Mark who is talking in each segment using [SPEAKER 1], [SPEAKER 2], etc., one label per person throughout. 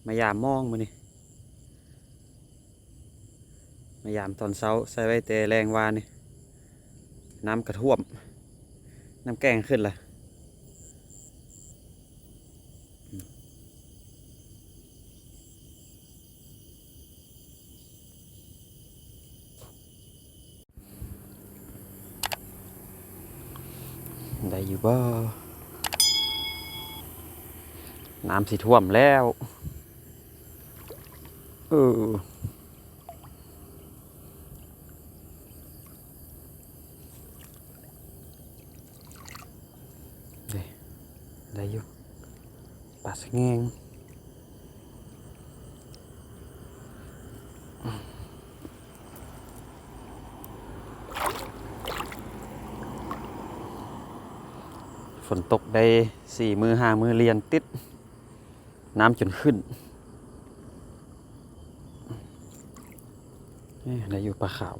[SPEAKER 1] มายามมองมานี่มายามตอนเช้าใส่ไว้แต่แรงวานนี่น้ำกระท่วมน้ำแกงขึ้นละได้อยู่บ่น้ำสิท่วมแล้วเออได้อยู่ปลาสะแงงฝนตกได้4 มื้อ5 มื้อเรียนติดน้ำจนขึ้นได้อยู่ปลาขาว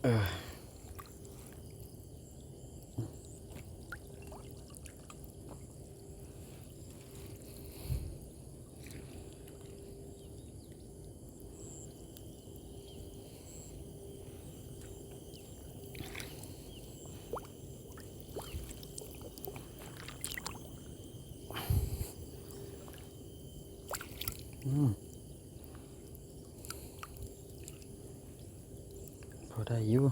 [SPEAKER 1] เออพอได้อยู่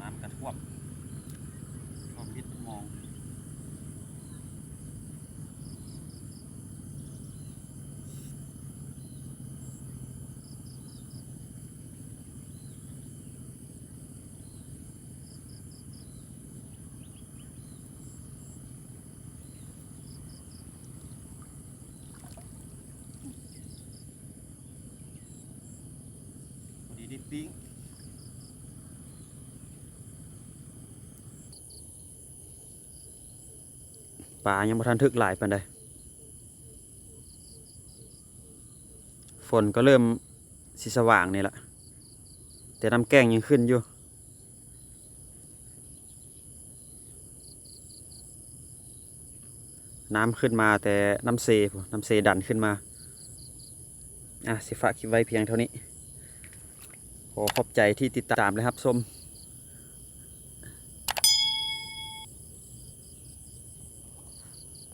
[SPEAKER 1] น้ำกระท่วมมิดมองพอดีได้ปิ้งปลายังบ่ทันทึกหลายปานใด ฝนก็เริ่มสีสว่างนี่แหละแต่น้ำแกงยังขึ้นอยู่น้ำขึ้นมาแต่น้ำเซดันขึ้นมาสิฝากคลิปไว้เพียงเท่านี้ขอขอบใจที่ติดตามเลยครับส้ม